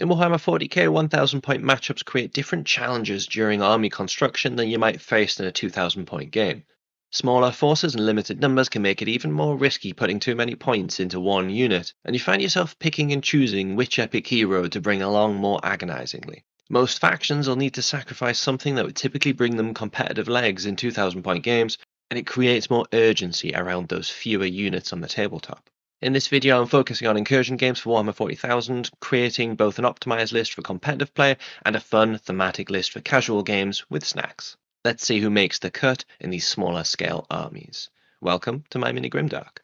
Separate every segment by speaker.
Speaker 1: In Warhammer 40K, 1000 point matchups create different challenges during army construction than you might face in a 2000 point game. Smaller forces and limited numbers can make it even more risky putting too many points into one unit, and you find yourself picking and choosing which epic hero to bring along more agonizingly. Most factions will need to sacrifice something that would typically bring them competitive legs in 2000 point games, and it creates more urgency around those fewer units on the tabletop. In this video, I'm focusing on incursion games for Warhammer 40,000, creating both an optimized list for competitive play and a fun thematic list for casual games with snacks. Let's see who makes the cut in these smaller scale armies. Welcome to my mini Grimdark.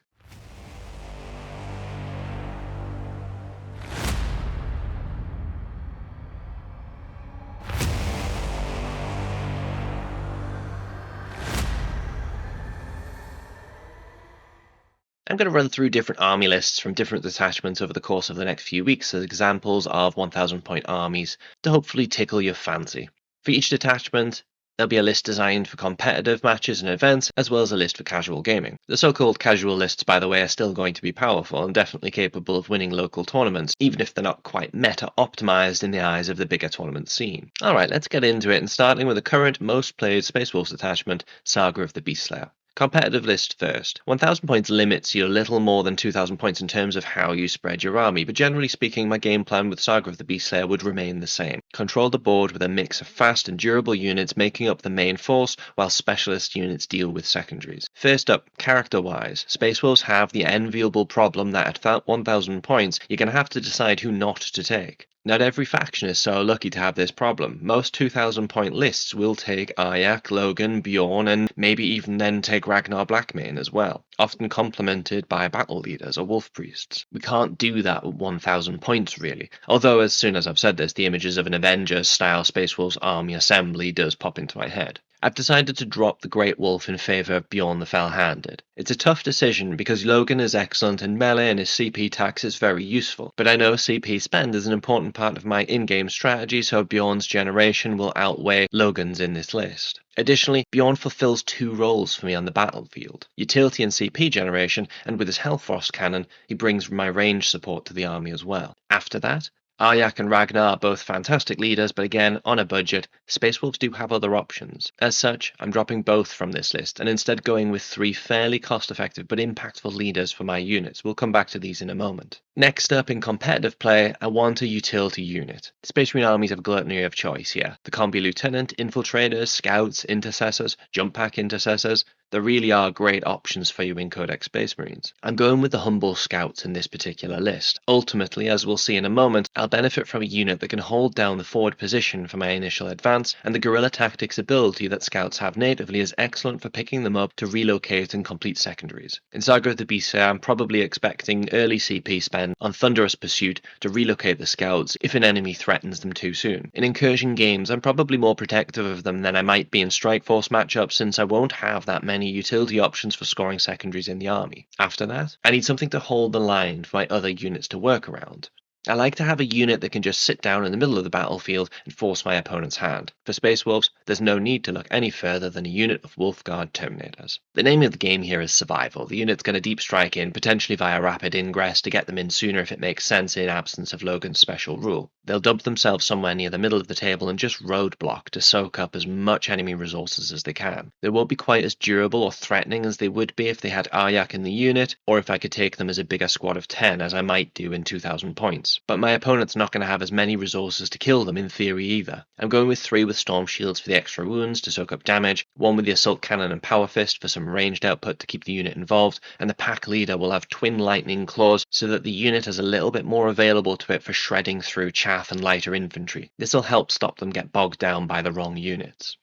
Speaker 1: I'm going to run through different army lists from different detachments over the course of the next few weeks as examples of 1000 point armies to hopefully tickle your fancy. For each detachment, there'll be a list designed for competitive matches and events, as well as a list for casual gaming. The so-called casual lists, by the way, are still going to be powerful and definitely capable of winning local tournaments, even if they're not quite meta-optimized in the eyes of the bigger tournament scene. Alright, let's get into it, and starting with the current most played Space Wolves detachment, Saga of the Beastslayer. Competitive list first. 1000 points limits you a little more than 2000 points in terms of how you spread your army, but generally speaking, my game plan with Saga of the Beastslayer would remain the same. Control the board with a mix of fast and durable units making up the main force, while specialist units deal with secondaries. First up, character-wise, Space Wolves have the enviable problem that at 1000 points, you're going to have to decide who not to take. Not every faction is so lucky to have this problem. Most 2000 point lists will take Ayak, Logan, Bjorn, and maybe even then take Ragnar Blackmane as well, often complemented by battle leaders or wolf priests. We can't do that at 1000 points really, although as soon as I've said this, the images of an Avengers style Space Wolves army assembly does pop into my head. I've decided to drop the Great Wolf in favour of Bjorn the Fell-Handed. It's a tough decision because Logan is excellent in melee and his CP tax is very useful, but I know CP spend is an important part of my in-game strategy, so Bjorn's generation will outweigh Logan's in this list. Additionally, Bjorn fulfills two roles for me on the battlefield: utility and CP generation, and with his Hellfrost cannon, he brings my range support to the army as well. After that, Ayak and Ragnar are both fantastic leaders, but again, on a budget, Space Wolves do have other options. As such, I'm dropping both from this list, and instead going with three fairly cost-effective but impactful leaders for my units. We'll come back to these in a moment. Next up, in competitive play, I want a utility unit. Space Marine armies have a gluttony of choice here. The Combi Lieutenant, Infiltrators, Scouts, Intercessors, Jump Pack Intercessors, there really are great options for you in Codex Space Marines. I'm going with the humble Scouts in this particular list. Ultimately, as we'll see in a moment, I'll benefit from a unit that can hold down the forward position for my initial advance, and the guerrilla tactics ability that Scouts have natively is excellent for picking them up to relocate and complete secondaries. In Saga of the Beastslayer, I'm probably expecting early CP spend on Thunderous Pursuit to relocate the Scouts if an enemy threatens them too soon. In incursion games, I'm probably more protective of them than I might be in Strike Force matchups, since I won't have that many utility options for scoring secondaries in the army. After that, I need something to hold the line for my other units to work around. I like to have a unit that can just sit down in the middle of the battlefield and force my opponent's hand. For Space Wolves, there's no need to look any further than a unit of Wolfguard Terminators. The name of the game here is survival. The unit's going to deep strike in, potentially via rapid ingress to get them in sooner if it makes sense in absence of Logan's special rule. They'll dump themselves somewhere near the middle of the table and just roadblock to soak up as much enemy resources as they can. They won't be quite as durable or threatening as they would be if they had Ayak in the unit, or if I could take them as a bigger squad of 10 as I might do in 2000 points. But my opponent's not going to have as many resources to kill them in theory either. I'm going with 3 with Storm Shields for the extra wounds to soak up damage, 1 with the Assault Cannon and Power Fist for some ranged output to keep the unit involved, and the pack leader will have twin Lightning Claws so that the unit has a little bit more available to it for shredding through chaff and lighter infantry. This will help stop them get bogged down by the wrong units.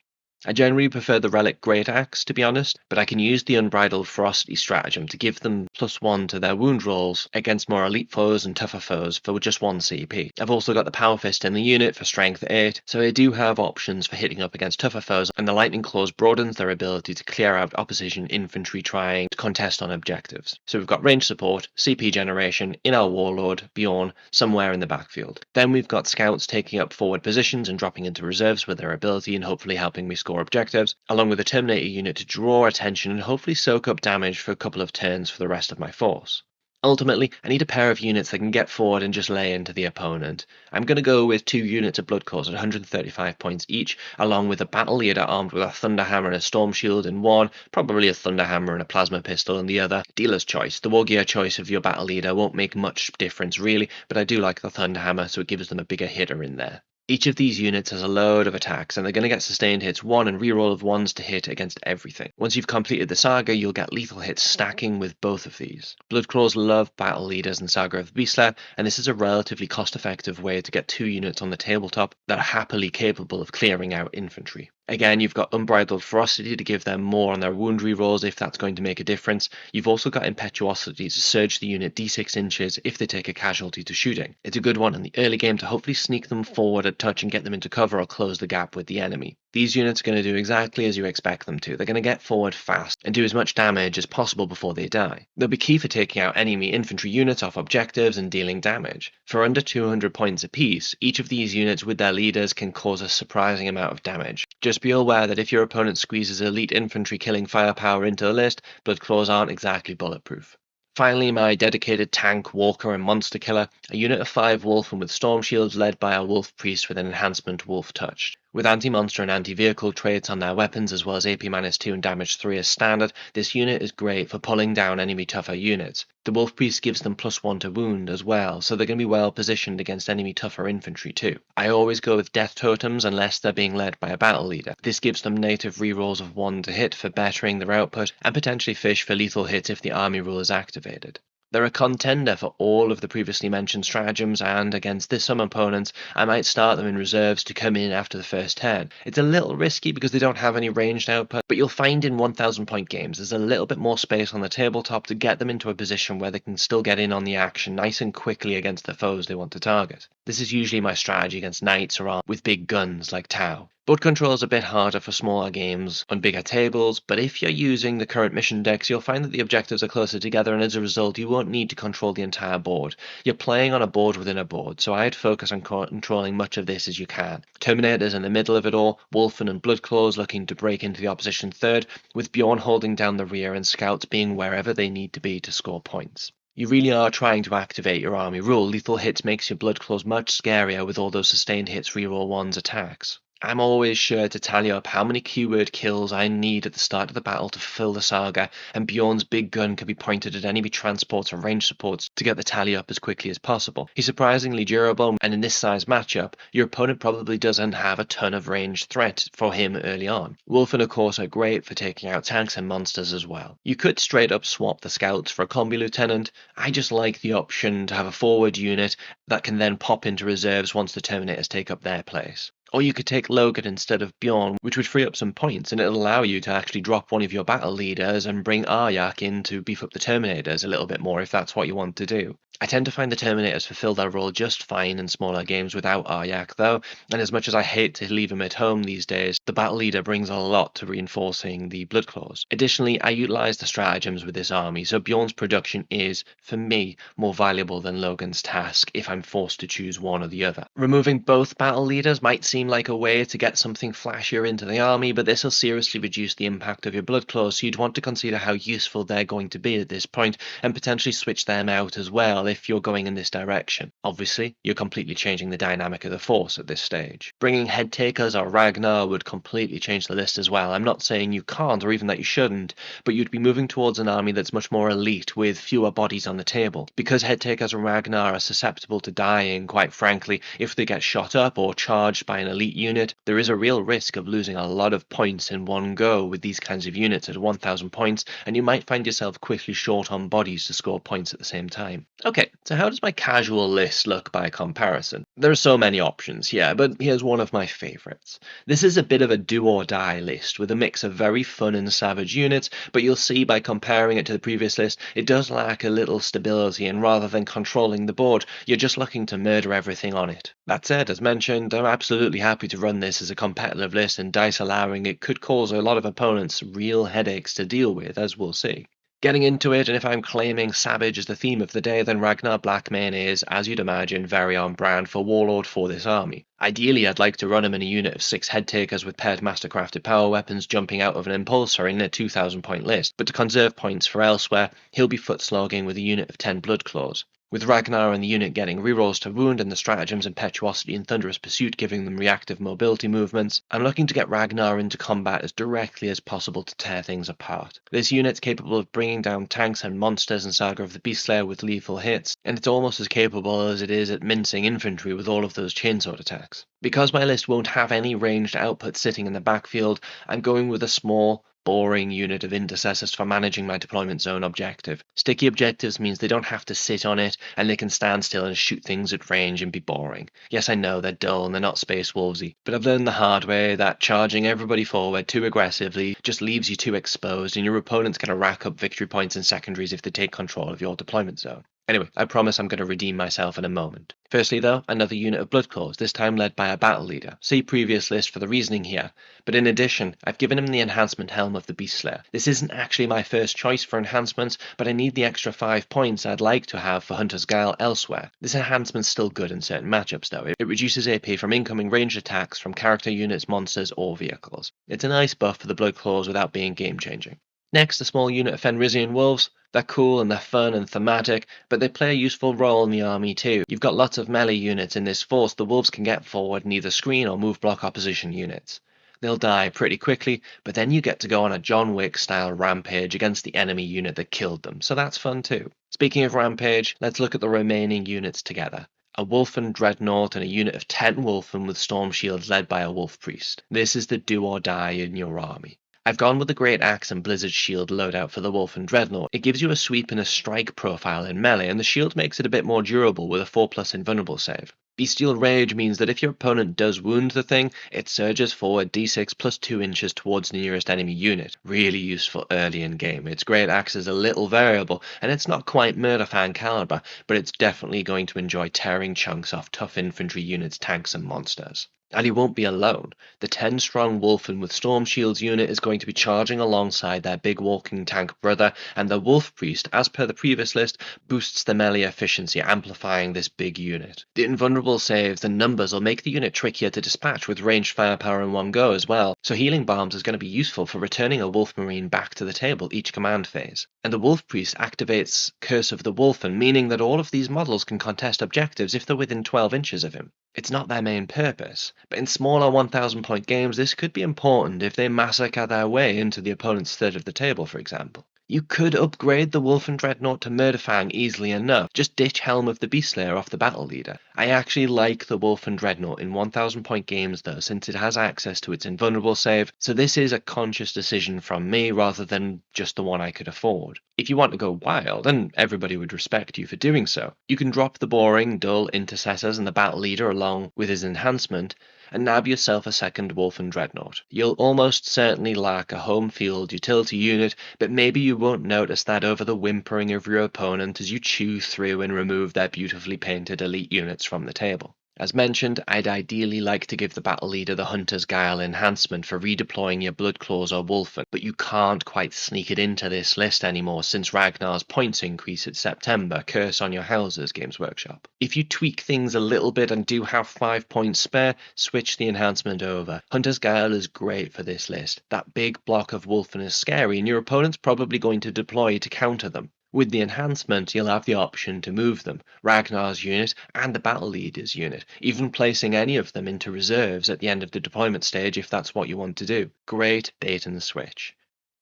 Speaker 1: I generally prefer the Relic Great Axe, to be honest, but I can use the Unbridled Ferocity stratagem to give them +1 to their wound rolls against more elite foes and tougher foes for just 1 CP. I've also got the Power Fist in the unit for strength 8, so I do have options for hitting up against tougher foes, and the Lightning Claws broadens their ability to clear out opposition infantry trying to contest on objectives. So we've got range support, CP generation, in our Warlord, Bjorn, somewhere in the backfield. Then we've got Scouts taking up forward positions and dropping into reserves with their ability and hopefully helping me score objectives, along with a Terminator unit to draw attention and hopefully soak up damage for a couple of turns for the rest of my force. Ultimately, I need a pair of units that can get forward and just lay into the opponent. I'm going to go with 2 units of Blood Claws at 135 points each, along with a battle leader armed with a Thunder Hammer and a Storm Shield in one, probably a Thunder Hammer and a Plasma Pistol in the other. Dealer's choice. The war gear choice of your battle leader won't make much difference really, but I do like the Thunder Hammer, so it gives them a bigger hitter in there. Each of these units has a load of attacks, and they're going to get sustained hits 1 and reroll of 1s to hit against everything. Once you've completed the Saga, you'll get lethal hits stacking with both of these. Bloodclaws love battle leaders in Saga of the Beastslayer, and this is a relatively cost-effective way to get 2 units on the tabletop that are happily capable of clearing out infantry. Again, you've got Unbridled Ferocity to give them more on their wound rerolls if that's going to make a difference. You've also got Impetuosity to surge the unit d6 inches if they take a casualty to shooting. It's a good one in the early game to hopefully sneak them forward a touch and get them into cover or close the gap with the enemy. These units are going to do exactly as you expect them to. They're going to get forward fast and do as much damage as possible before they die. They'll be key for taking out enemy infantry units off objectives and dealing damage. For under 200 points apiece, each of these units with their leaders can cause a surprising amount of damage. Just be aware that if your opponent squeezes elite infantry killing firepower into the list, Bloodclaws aren't exactly bulletproof. Finally, my dedicated tank, walker and monster killer, a unit of 5 Wulfen with storm shields led by a wolf priest with an enhancement wolf touch. With anti-monster and anti-vehicle traits on their weapons as well as AP-2 and damage 3 as standard, this unit is great for pulling down enemy tougher units. The wolf priest gives them +1 to wound as well, so they're going to be well positioned against enemy tougher infantry too. I always go with death totems unless they're being led by a battle leader. This gives them native rerolls of 1 to hit for bettering their output, and potentially fish for lethal hits if the army rule is activated. They're a contender for all of the previously mentioned stratagems, and against some opponents, I might start them in reserves to come in after the first turn. It's a little risky because they don't have any ranged output, but you'll find in 1000 point games there's a little bit more space on the tabletop to get them into a position where they can still get in on the action nice and quickly against the foes they want to target. This is usually my strategy against knights or armed with big guns like Tau. Board control is a bit harder for smaller games on bigger tables, but if you're using the current mission decks, you'll find that the objectives are closer together, and as a result, you won't need to control the entire board. You're playing on a board within a board, so I'd focus on controlling much of this as you can. Terminators in the middle of it all, Wulfen and Bloodclaws looking to break into the opposition third, with Bjorn holding down the rear and scouts being wherever they need to be to score points. You really are trying to activate your army rule. Lethal hits makes your Bloodclaws much scarier with all those sustained hits reroll 1's attacks. I'm always sure to tally up how many keyword kills I need at the start of the battle to fulfill the Saga, and Bjorn's big gun can be pointed at enemy transports and range supports to get the tally up as quickly as possible. He's surprisingly durable, and in this size matchup, your opponent probably doesn't have a ton of ranged threat for him early on. Wulfen, of course, are great for taking out tanks and monsters as well. You could straight up swap the scouts for a combi lieutenant. I just like the option to have a forward unit that can then pop into reserves once the Terminators take up their place. Or you could take Logan instead of Bjorn, which would free up some points, and it'll allow you to actually drop one of your battle leaders and bring Aryak in to beef up the Terminators a little bit more if that's what you want to do. I tend to find the Terminators fulfill their role just fine in smaller games without Aryak though, and as much as I hate to leave him at home these days, the battle leader brings a lot to reinforcing the Bloodclaws. Additionally, I utilise the stratagems with this army, so Bjorn's production is, for me, more valuable than Logan's task if I'm forced to choose one or the other. Removing both battle leaders might seem like a way to get something flashier into the army, but this will seriously reduce the impact of your Bloodclaws, so you'd want to consider how useful they're going to be at this point, and potentially switch them out as well if you're going in this direction. Obviously, you're completely changing the dynamic of the force at this stage. Bringing head takers or Ragnar would completely change the list as well. I'm not saying you can't or even that you shouldn't, but you'd be moving towards an army that's much more elite with fewer bodies on the table. Because head takers and Ragnar are susceptible to dying, quite frankly, if they get shot up or charged by an elite unit, there is a real risk of losing a lot of points in one go with these kinds of units at 1000 points, and you might find yourself quickly short on bodies to score points at the same time. Okay, so how does my casual list look by comparison? There are so many options here, but here's one of my favourites. This is a bit of a do-or-die list with a mix of very fun and savage units, but you'll see by comparing it to the previous list, it does lack a little stability, and rather than controlling the board, you're just looking to murder everything on it. That said, as mentioned, I'm absolutely happy to run this as a competitive list, and dice allowing, it could cause a lot of opponents real headaches to deal with, as we'll see. Getting into it, and if I'm claiming Savage as the theme of the day, then Ragnar Blackmane is, as you'd imagine, very on brand for Warlord for this army. Ideally, I'd like to run him in a unit of 6 head takers with paired mastercrafted power weapons jumping out of an impulsor in a 2,000 point list, but to conserve points for elsewhere, he'll be foot slogging with a unit of 10 blood claws. With Ragnar and the unit getting rerolls to wound and the stratagems Impetuosity and Thunderous Pursuit giving them reactive mobility movements, I'm looking to get Ragnar into combat as directly as possible to tear things apart. This unit's capable of bringing down tanks and monsters in Saga of the Beastslayer with lethal hits, and it's almost as capable as it is at mincing infantry with all of those chainsword attacks. Because my list won't have any ranged output sitting in the backfield, I'm going with a small, boring unit of intercessors for managing my deployment zone objective. Sticky objectives means they don't have to sit on it, and they can stand still and shoot things at range and be boring. Yes, I know they're dull and they're not Space Wolvesy, but I've learned the hard way that charging everybody forward too aggressively just leaves you too exposed, and your opponent's going to rack up victory points and secondaries if they take control of your deployment zone. Anyway, I promise I'm going to redeem myself in a moment. Firstly though, another unit of blood claws, this time led by a battle leader. See previous list for the reasoning here. But in addition, I've given him the enhancement helm of the Beastslayer. This isn't actually my first choice for enhancements, but I need the extra 5 points I'd like to have for Hunter's Guile elsewhere. This enhancement's still good in certain matchups though. It reduces AP from incoming ranged attacks from character units, monsters, or vehicles. It's a nice buff for the blood claws without being game changing. Next, a small unit of Fenrisian wolves. They're cool and they're fun and thematic, but they play a useful role in the army too. You've got lots of melee units in this force. The wolves can get forward and either screen or move block opposition units. They'll die pretty quickly, but then you get to go on a John Wick style rampage against the enemy unit that killed them, so that's fun too. Speaking of rampage, let's look at the remaining units together. A Wulfen Dreadnought and a unit of 10 Wulfen with storm shields led by a Wolf Priest. This is the do or die in your army. I've gone with the Great Axe and Blizzard Shield loadout for the Wulfen Dreadnought. It gives you a sweep and a strike profile in melee, and the shield makes it a bit more durable with a 4+ invulnerable save. Bestial Rage means that if your opponent does wound the thing, it surges forward d6 plus 2 inches towards the nearest enemy unit. Really useful early in game. Its Great Axe is a little variable, and it's not quite Murderfang caliber, but it's definitely going to enjoy tearing chunks off tough infantry units, tanks, and monsters. And he won't be alone. The 10-strong Wulfen with Storm Shields unit is going to be charging alongside their big walking tank brother, and the Wolf Priest, as per the previous list, boosts the melee efficiency, amplifying this big unit. The invulnerable saves and numbers will make the unit trickier to dispatch with ranged firepower in one go as well, so healing bombs is going to be useful for returning a Wolf Marine back to the table each command phase. And the Wolf Priest activates Curse of the Wulfen, meaning that all of these models can contest objectives if they're within 12 inches of him. It's not their main purpose, but in smaller 1,000 point games this could be important if they massacre their way into the opponent's third of the table, for example. You could upgrade the Wulfen Dreadnought to Murderfang easily enough, just ditch Helm of the Beastslayer off the battle leader. I actually like the Wulfen Dreadnought in 1,000 point games though, since it has access to its invulnerable save, so this is a conscious decision from me rather than just the one I could afford. If you want to go wild, and everybody would respect you for doing so, you can drop the boring, dull intercessors and the battle leader along with his enhancement, and nab yourself a second Wulfen Dreadnought. You'll almost certainly lack a home field utility unit, but maybe you won't notice that over the whimpering of your opponent as you chew through and remove their beautifully painted elite units from the table. As mentioned, I'd ideally like to give the battle leader the Hunter's Guile enhancement for redeploying your Bloodclaws or Wulfen, but you can't quite sneak it into this list anymore since Ragnar's points increase at September, curse on your houses, Games Workshop. If you tweak things a little bit and do have 5 points spare, switch the enhancement over. Hunter's Guile is great for this list. That big block of Wulfen is scary and your opponent's probably going to deploy to counter them. With the enhancement, you'll have the option to move them, Ragnar's unit and the battle leader's unit, even placing any of them into reserves at the end of the deployment stage if that's what you want to do. Great bait and switch.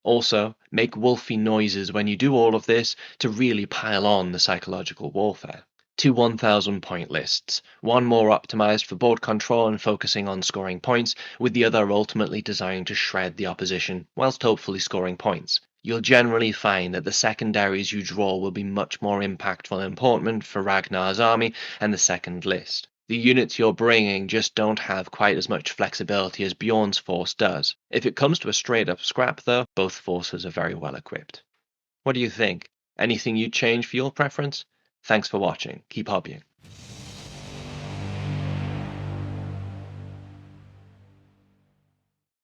Speaker 1: Also, make wolfy noises when you do all of this to really pile on the psychological warfare. 2 1,000 point lists, one more optimized for board control and focusing on scoring points, with the other ultimately designed to shred the opposition, whilst hopefully scoring points. You'll generally find that the secondaries you draw will be much more impactful and important for Ragnar's army and the second list. The units you're bringing just don't have quite as much flexibility as Bjorn's force does. If it comes to a straight up scrap though, both forces are very well equipped. What do you think? Anything you'd change for your preference? Thanks for watching. Keep hobbying.